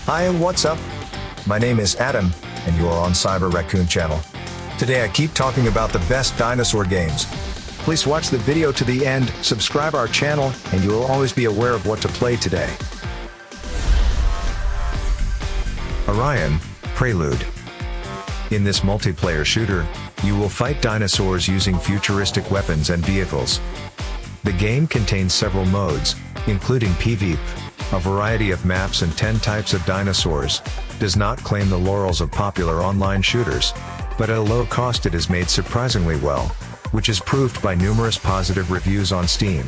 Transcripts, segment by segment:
Hi and what's up? My name is Adam, and you are on Cyber Raccoon channel. Today I keep talking about the best dinosaur games. Please watch the video to the end, subscribe our channel, and you will always be aware of what to play today. Orion, Prelude. In this multiplayer shooter, you will fight dinosaurs using futuristic weapons and vehicles. The game contains several modes, including PvP, a variety of maps and 10 types of dinosaurs. Does not claim the laurels of popular online shooters, but at a low cost it is made surprisingly well, which is proved by numerous positive reviews on Steam.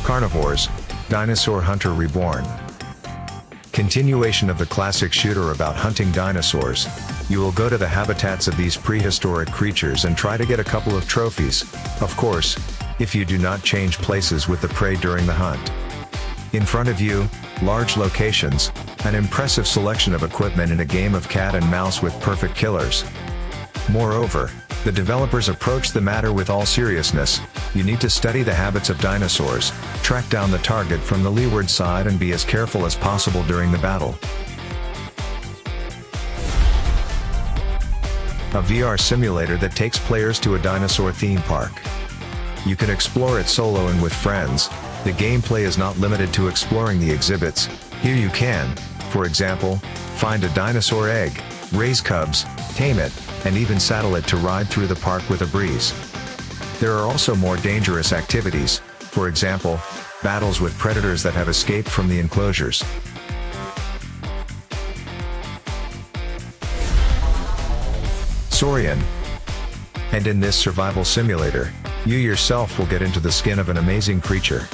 Carnivores, Dinosaur Hunter Reborn. Continuation of the classic shooter about hunting dinosaurs. You will go to the habitats of these prehistoric creatures and try to get a couple of trophies, of course, if you do not change places with the prey during the hunt. In front of you, large locations, an impressive selection of equipment in a game of cat and mouse with perfect killers. Moreover, the developers approach the matter with all seriousness. You need to study the habits of dinosaurs, track down the target from the leeward side and be as careful as possible during the battle. A VR simulator that takes players to a dinosaur theme park. You can explore it solo and with friends. The gameplay is not limited to exploring the exhibits. Here you can, for example, find a dinosaur egg, raise cubs, tame it, and even saddle it to ride through the park with a breeze. There are also more dangerous activities, for example, battles with predators that have escaped from the enclosures. Saurian. And in this survival simulator, you yourself will get into the skin of an amazing creature.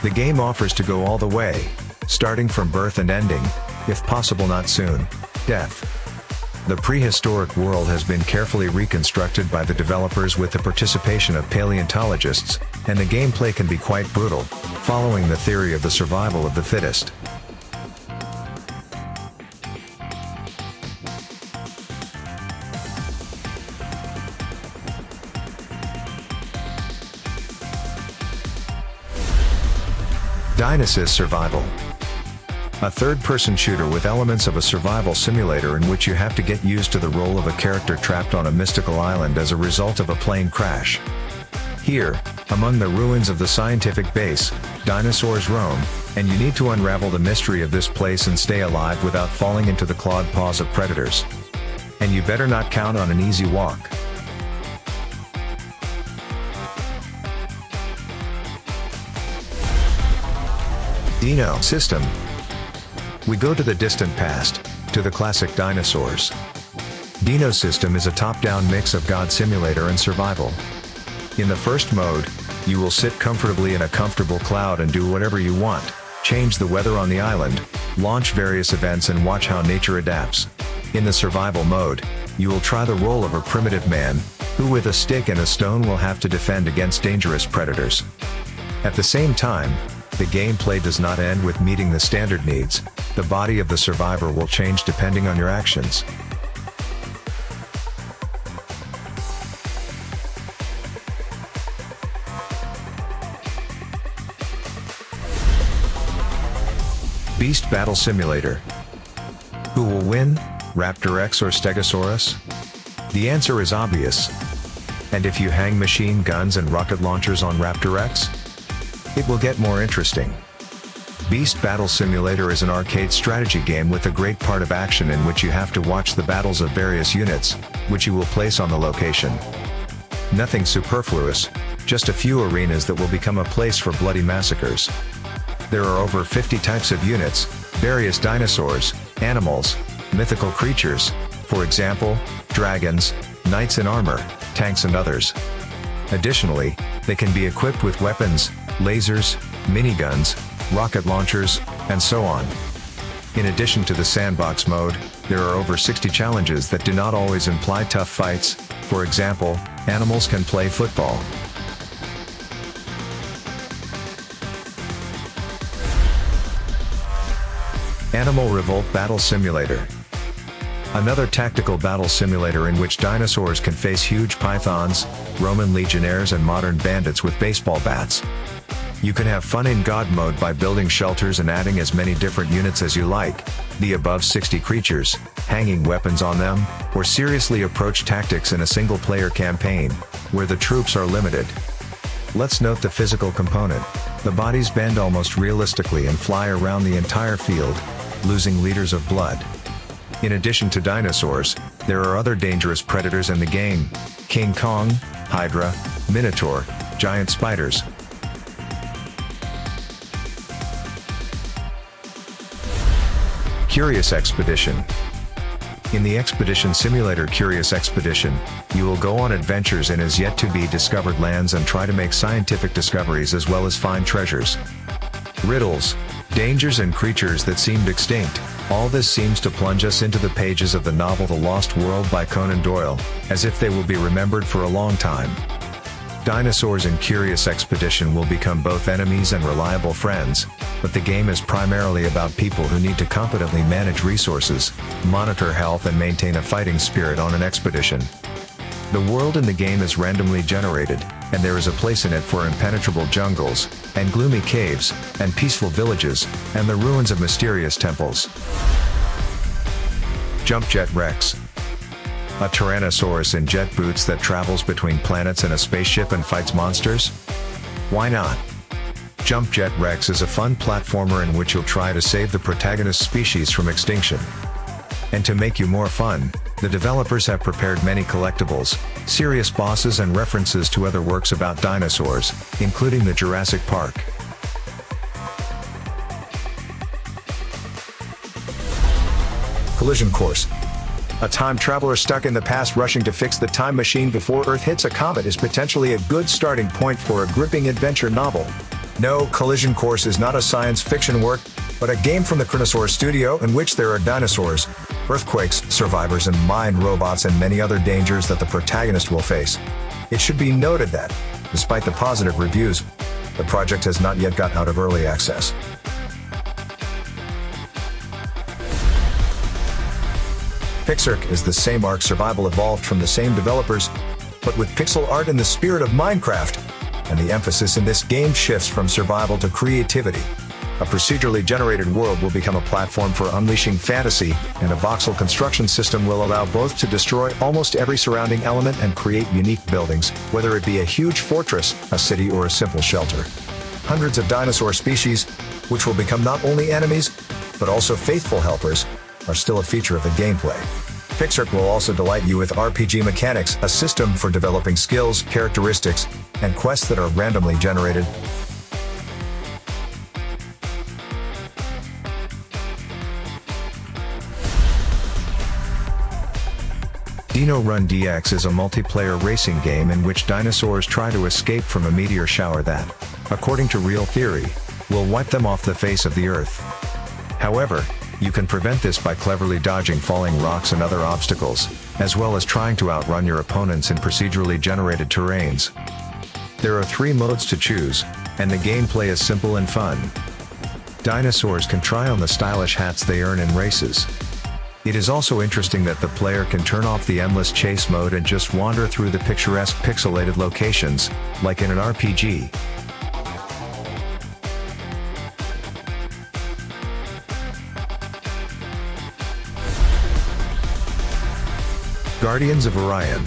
The game offers to go all the way, starting from birth and ending, if possible not soon, death. The prehistoric world has been carefully reconstructed by the developers with the participation of paleontologists, and the gameplay can be quite brutal, following the theory of the survival of the fittest. Dinosis Survival. A third-person shooter with elements of a survival simulator in which you have to get used to the role of a character trapped on a mystical island as a result of a plane crash. Here, among the ruins of the scientific base, dinosaurs roam, and you need to unravel the mystery of this place and stay alive without falling into the clawed paws of predators. And you better not count on an easy walk. DinoSystem. We go to the distant past, to the classic dinosaurs. DinoSystem is a top-down mix of God simulator and survival. In the first mode, you will sit comfortably in a comfortable cloud and do whatever you want, change the weather on the island, launch various events and watch how nature adapts. In the survival mode, you will try the role of a primitive man, who with a stick and a stone will have to defend against dangerous predators. At the same time, the gameplay does not end with meeting the standard needs. The body of the survivor will change depending on your actions. Beast Battle Simulator. Who will win, Raptor X or Stegosaurus? The answer is obvious. And if you hang machine guns and rocket launchers on Raptor X, it will get more interesting. Beast Battle Simulator is an arcade strategy game with a great part of action in which you have to watch the battles of various units, which you will place on the location. Nothing superfluous, just a few arenas that will become a place for bloody massacres. There are over 50 types of units, various dinosaurs, animals, mythical creatures, for example, dragons, knights in armor, tanks and others. Additionally, they can be equipped with weapons, lasers, miniguns, rocket launchers, and so on. In addition to the sandbox mode, there are over 60 challenges that do not always imply tough fights. For example, animals can play football. Animal Revolt Battle Simulator. Another tactical battle simulator in which dinosaurs can face huge pythons, Roman legionnaires and modern bandits with baseball bats. You can have fun in God mode by building shelters and adding as many different units as you like, the above 60 creatures, hanging weapons on them, or seriously approach tactics in a single-player campaign, where the troops are limited. Let's note the physical component. The bodies bend almost realistically and fly around the entire field, losing liters of blood. In addition to dinosaurs, there are other dangerous predators in the game: King Kong, Hydra, Minotaur, giant spiders. Curious Expedition. In the Expedition Simulator Curious Expedition, you will go on adventures in as yet to be discovered lands and try to make scientific discoveries as well as find treasures, riddles, dangers and creatures that seemed extinct. All this seems to plunge us into the pages of the novel The Lost World by Conan Doyle, as if they will be remembered for a long time. Dinosaurs in Curious Expedition will become both enemies and reliable friends, but the game is primarily about people who need to competently manage resources, monitor health and maintain a fighting spirit on an expedition. The world in the game is randomly generated, and there is a place in it for impenetrable jungles, and gloomy caves, and peaceful villages, and the ruins of mysterious temples. JumpJet Rex. A Tyrannosaurus in jet boots that travels between planets in a spaceship and fights monsters? Why not? JumpJet Rex is a fun platformer in which you'll try to save the protagonist species from extinction. And to make you more fun, the developers have prepared many collectibles, serious bosses and references to other works about dinosaurs, including the Jurassic Park. Collision Course. A time traveler stuck in the past rushing to fix the time machine before Earth hits a comet is potentially a good starting point for a gripping adventure novel. No, Collision Course is not a science fiction work, but a game from the Carnivores studio in which there are dinosaurs, earthquakes, survivors and mind robots and many other dangers that the protagonist will face. It should be noted that, despite the positive reviews, the project has not yet got out of early access. Pixark is the same ARK Survival evolved from the same developers, but with pixel art in the spirit of Minecraft, and the emphasis in this game shifts from survival to creativity. A procedurally generated world will become a platform for unleashing fantasy, and a voxel construction system will allow both to destroy almost every surrounding element and create unique buildings, whether it be a huge fortress, a city or a simple shelter. Hundreds of dinosaur species, which will become not only enemies, but also faithful helpers, are still a feature of the gameplay. Pixark will also delight you with RPG mechanics, a system for developing skills, characteristics, and quests that are randomly generated. Dino Run DX is a multiplayer racing game in which dinosaurs try to escape from a meteor shower that, according to real theory, will wipe them off the face of the Earth. However, you can prevent this by cleverly dodging falling rocks and other obstacles, as well as trying to outrun your opponents in procedurally generated terrains. There are 3 modes to choose, and the gameplay is simple and fun. Dinosaurs can try on the stylish hats they earn in races. It is also interesting that the player can turn off the endless chase mode and just wander through the picturesque pixelated locations, like in an RPG. Guardians of Orion.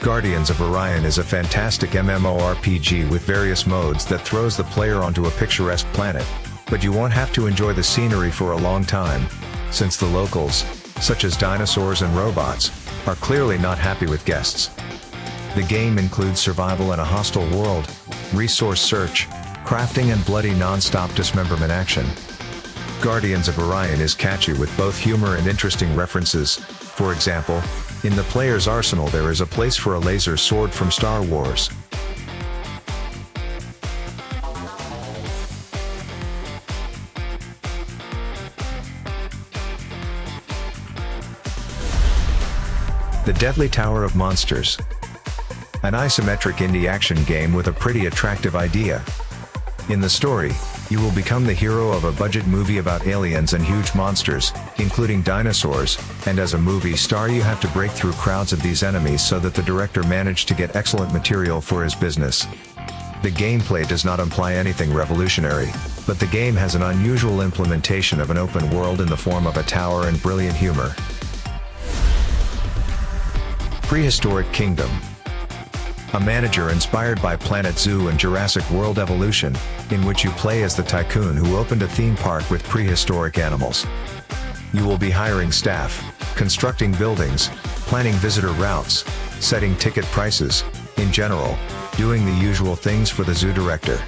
Guardians of Orion is a fantastic MMORPG with various modes that throws the player onto a picturesque planet, but you won't have to enjoy the scenery for a long time, since the locals, such as dinosaurs and robots, are clearly not happy with guests. The game includes survival in a hostile world, resource search, crafting and bloody non-stop dismemberment action. Guardians of Orion is catchy with both humor and interesting references. For example, in the player's arsenal there is a place for a laser sword from Star Wars. The Deadly Tower of Monsters. An isometric indie action game with a pretty attractive idea. In the story, You will become the hero of a budget movie about aliens and huge monsters, including dinosaurs, and as a movie star you have to break through crowds of these enemies so that the director managed to get excellent material for his business. The gameplay does not imply anything revolutionary, but the game has an unusual implementation of an open world in the form of a tower and brilliant humor. Prehistoric Kingdom. A manager inspired by Planet Zoo and Jurassic World Evolution, in which you play as the tycoon who opened a theme park with prehistoric animals. You will be hiring staff, constructing buildings, planning visitor routes, setting ticket prices, in general, doing the usual things for the zoo director.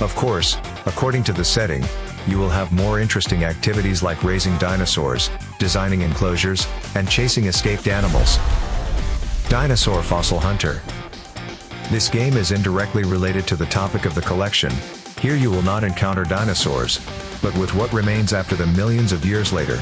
Of course, according to the setting, you will have more interesting activities like raising dinosaurs, designing enclosures, and chasing escaped animals. Dinosaur Fossil Hunter. This game is indirectly related to the topic of the collection. Here you will not encounter dinosaurs, but with what remains after them millions of years later.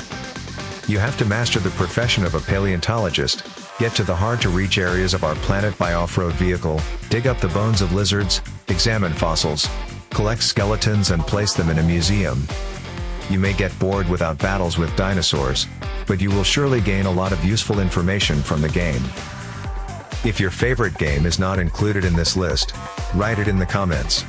You have to master the profession of a paleontologist, get to the hard-to-reach areas of our planet by off-road vehicle, dig up the bones of lizards, examine fossils, collect skeletons and place them in a museum. You may get bored without battles with dinosaurs, but you will surely gain a lot of useful information from the game. If your favorite game is not included in this list, write it in the comments.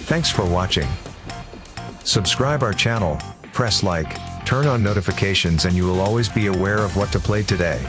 Thanks for watching. Subscribe our channel, press like, turn on notifications and you will always be aware of what to play today.